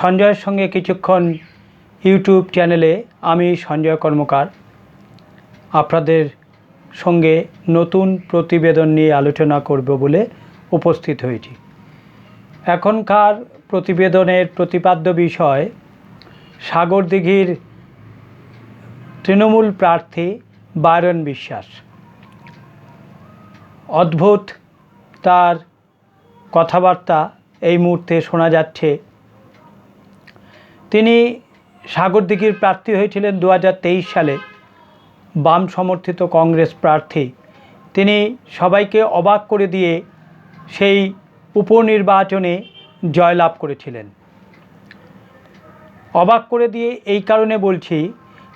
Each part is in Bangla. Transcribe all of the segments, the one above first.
সঞ্জয়ের সঙ্গে কিছুক্ষণ ইউটিউব চ্যানেলে আমি সঞ্জয় কর্মকার আপনাদের সঙ্গে নতুন প্রতিবেদন নিয়ে আলোচনা করব বলে উপস্থিত হয়েছি। এখনকার প্রতিবেদনের প্রতিপাদ্য বিষয় সাগরদিঘির তৃণমূল প্রার্থী বায়রন বিশ্বাস। অদ্ভুত তার কথাবার্তা এই মুহূর্তে শোনা যাচ্ছে। তিনি সাগরদিঘির প্রার্থী হয়েছিলেন 2023 সালে, বাম সমর্থিত কংগ্রেস প্রার্থী। তিনি সবাইকে অবাক করে দিয়ে সেই উপনির্বাচনে জয়লাভ করেছিলেন। অবাক করে দিয়ে এই কারণে বলছি,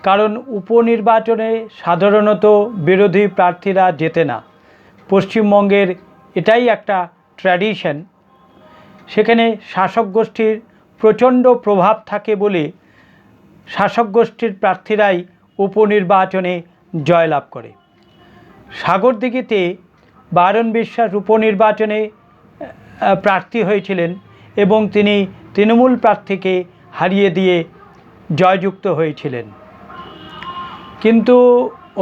কারণ উপনির্বাচনে সাধারণত বিরোধী প্রার্থীরা জেতে না। পশ্চিমবঙ্গের এটাই একটা ট্র্যাডিশন। সেখানে শাসক গোষ্ঠীর প্রচণ্ড প্রভাব থাকে বলে শাসক গোষ্ঠীর প্রার্থীরাই উপনির্বাচনে জয়লাভ করে। সাগরদিঘিতে বায়রন বিশ্বাস উপনির্বাচনে প্রার্থী হয়েছিলেন এবং তিনি তৃণমূল প্রার্থীকে হারিয়ে দিয়ে জয়যুক্ত হয়েছিলেন। কিন্তু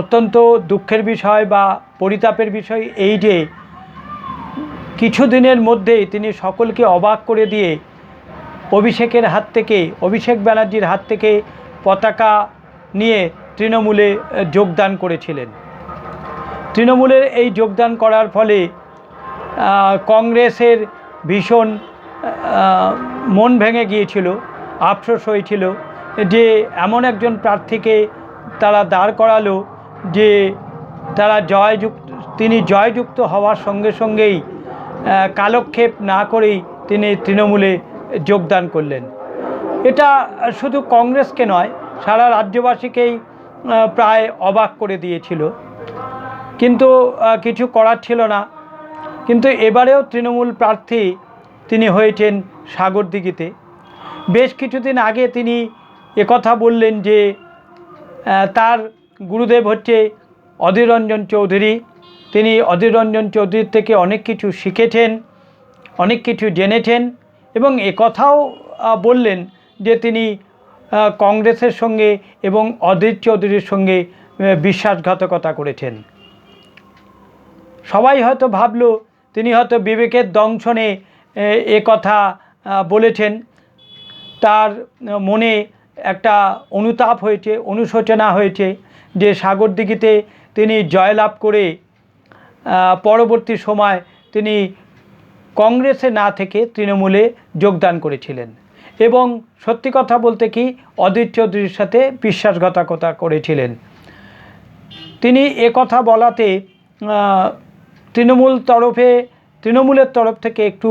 অত্যন্ত দুঃখের বিষয় বা পরিতাপের বিষয় এই যে কিছুদিনের মধ্যেই তিনি সকলকে অবাক করে দিয়ে অভিষেক ব্যানার্জির হাত থেকে পতাকা নিয়ে তৃণমূলে যোগদান করেছিলেন। তৃণমূলের এই যোগদান করার ফলে কংগ্রেসের ভীষণ মন ভেঙে গিয়েছিল, আফসোস হয়েছিল যে এমন একজন প্রার্থীকে তারা দাঁড় করালো যে তিনি জয়যুক্ত হওয়ার সঙ্গে সঙ্গেই কালক্ষেপ না করেই তিনি তৃণমূলে যোগদান করলেন। এটা শুধু কংগ্রেসকে নয়, সারা রাজ্যবাসীকেই প্রায় অবাক করে দিয়েছিল, কিন্তু কিছু করার ছিল না। কিন্তু এবারেও তৃণমূল প্রার্থী তিনি হয়েছেন সাগরদিঘিতে। বেশ কিছুদিন আগে তিনি একথা বললেন যে তার গুরুদেব হচ্ছে অধীর রঞ্জন চৌধুরী। তিনি অধীর রঞ্জন চৌধুরীর থেকে অনেক কিছু শিখেছেন, অনেক কিছু জেনেছেন এবং একথাও বললেন যে তিনি কংগ্রেসের সঙ্গে এবং অধীর চৌধুরীর সঙ্গে বিশ্বাসঘাতকতা করেছেন। সবাই হয়তো ভাবলো তিনি হয়তো বিবেকের দংশনে কথা বলেছেন। তার মনে একটা অনুতাপ হয়েছে, অনুশোচনা হয়েছে যে সাগরদিঘিতে তিনি জয়লাভ করে পরবর্তী সময় তিনি কংগ্রেসে না থেকে তৃণমূলে যোগদান করেছিলেন এবং সত্যি কথা বলতে কি অধীর চৌধুরীর সাথে বিশ্বাসঘাতকতা করেছিলেন। তিনি কথা বলাতে তৃণমূলের তরফ থেকে একটু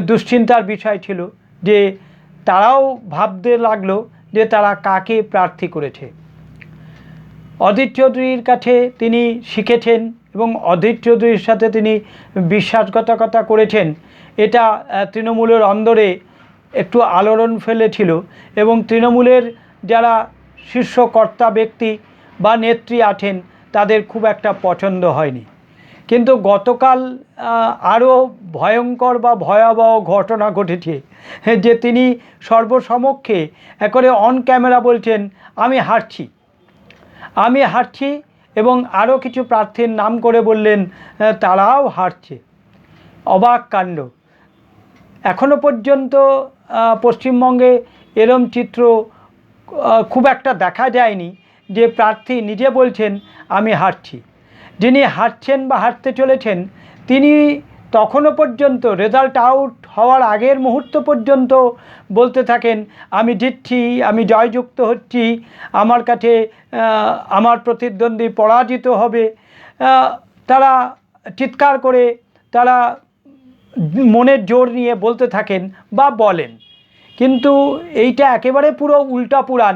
দুশ্চিন্তার বিষয় ছিল যে তারাও ভাবতে লাগলো যে তারা কাকে প্রার্থী করেছে। অধীর চৌধুরীর কাছে তিনি শিখেছেন এবং অধীর চৌধুরীর সাথে তিনি বিশ্বাসঘাতকতা করেছেন, এটা তৃণমূলের অন্দরে একটু আলোড়ন ফেলেছিল এবং তৃণমূলের যারা শীর্ষকর্তা ব্যক্তি বা নেত্রী আছেন তাদের খুব একটা পছন্দ হয়নি। কিন্তু গতকাল আরও ভয়ঙ্কর বা ভয়াবহ ঘটনা ঘটেছে যে তিনি সর্বসমক্ষে একেবারে অন ক্যামেরা বলছেন আমি হারছি এবং আরও কিছু প্রার্থীর নাম করে বললেন তারাও হারছে। অবাক কাণ্ড। এখনো পর্যন্ত পশ্চিমবঙ্গে এরম চিত্র খুব একটা দেখা যায়নি যে প্রার্থী নিজে বলছেন আমি হারছি। যিনি হারছেন বা হারতে চলেছেন তিনি তখনও পর্যন্ত রেজাল্ট আউট হওয়ার আগের মুহূর্ত পর্যন্ত বলতে থাকেন আমি জিতছি, আমি জয়যুক্ত হচ্ছি, আমার কাছে আমার প্রতিদ্বন্দ্বী পরাজিত হবে। তারা চিৎকার করে তারা মনের জোর নিয়ে বলতে থাকেন বা বলেন, কিন্তু এইটা একেবারে পুরো উল্টা পুরাণ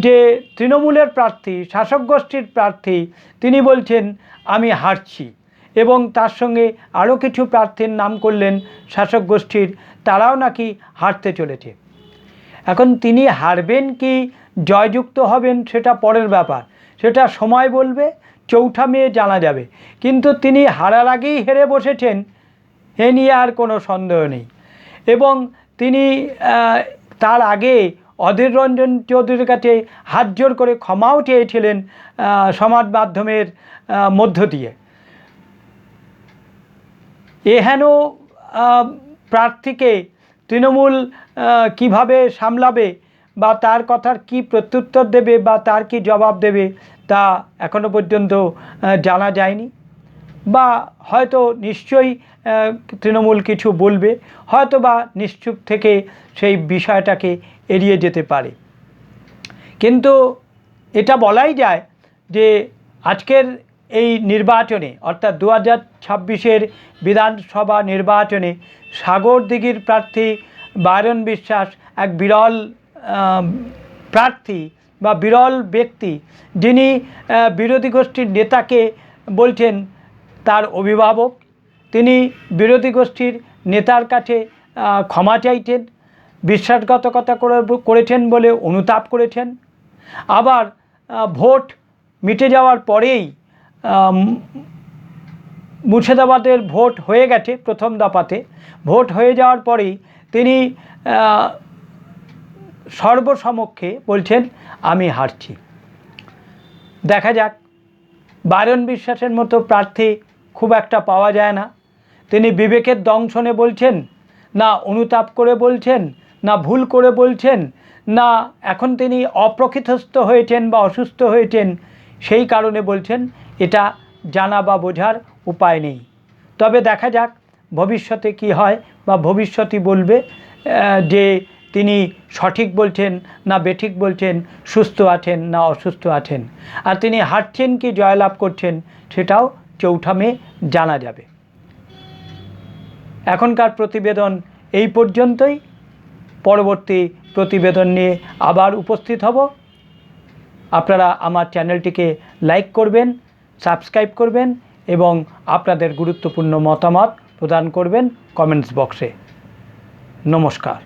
যে তৃণমূলের প্রার্থী, শাসক গোষ্ঠীর প্রার্থী, তিনি বলছেন আমি হারছি এবং তার সঙ্গে আরও কিছু প্রার্থীর নাম করলেন শাসক গোষ্ঠীর, তারাও নাকি হারতে চলেছে। এখন তিনি হারবেন কি জয়যুক্ত হবেন সেটা পরের ব্যাপার, সেটা সময় বলবে, 4 মে জানা যাবে। কিন্তু তিনি হারার আগেই হেরে বসেছেন এ নিয়ে আর কোনো সন্দেহ নেই। এবং তিনি তার আগে অধীর রঞ্জন চৌধুরীর কাছে হাত জোর করে ক্ষমাও চেয়েছিলেন সমাজ মাধ্যমের মধ্য দিয়ে। এহেন প্রার্থীকে তৃণমূল কিভাবে সামলাবে বা তার কথার কি প্রত্যুত্তর দেবে বা তার কি জবাব দেবে তা এখনো পর্যন্ত জানা যায়নি, বা হয়তো নিশ্চয়ই তৃণমূল কিছু বলবে, হয়তো বা নিশ্চুপ থেকে সেই বিষয়টাকে এড়িয়ে যেতে পারে। কিন্তু এটা বলাই যায় যে আজকের এই নির্বাচনে অর্থাৎ 2026-এর বিধানসভা নির্বাচনে সাগরদিঘির প্রার্থী বায়রন বিশ্বাস এক বিরল প্রার্থী বা বিরল ব্যক্তি, যিনি বিরোধী গোষ্ঠীর নেতাকে বলছেন তার অভিভাবক। তিনি বিরোধী গোষ্ঠীর নেতার কাছে ক্ষমা চাইছেন, বিশ্বাসঘাতকতা করেছেন বলে অনুতাপ করেছেন। আবার ভোট মিটে যাওয়ার পরেই মুর্শিদাবাদের ভোট হয়ে গেছে, প্রথম দফাতে ভোট হয়ে যাওয়ার পরেই তিনি সর্বসমক্ষে বলছেন আমি হারছি। দেখা যাক, বায়রন বিশ্বাসের মতো প্রার্থী খুব একটা পাওয়া যায় না। তিনি বিবেকের দংশনে বলছেন না, অনুতাপ করে বলছেন না, ভুল করে বলছেন না, এখন তিনি অপ্রকৃতস্থ হয়েছেন বা অসুস্থ হয়েছেন সেই কারণে বলছেন, এটা জানা বা বোঝার উপায় নেই। তবে দেখা যাক ভবিষ্যতে কি হয়, বা ভবিষ্যতই বলবে যে তিনি সঠিক বলছেন না বেঠিক বলছেন, সুস্থ আছেন না অসুস্থ আছেন। আর তিনি হারছেন কি জয়লাভ করছেন সেটাও 4 মে জানা যাবে। এখনকার প্রতিবেদন এই পর্যন্তই। পরবর্তী প্রতিবেদন নিয়ে আবার উপস্থিত হব। আপনারা আমার চ্যানেলটিকে লাইক করবেন, সাবস্ক্রাইব করবেন এবং আপনাদের গুরুত্বপূর্ণ মতামত প্রদান করবেন কমেন্টস বক্সে। নমস্কার।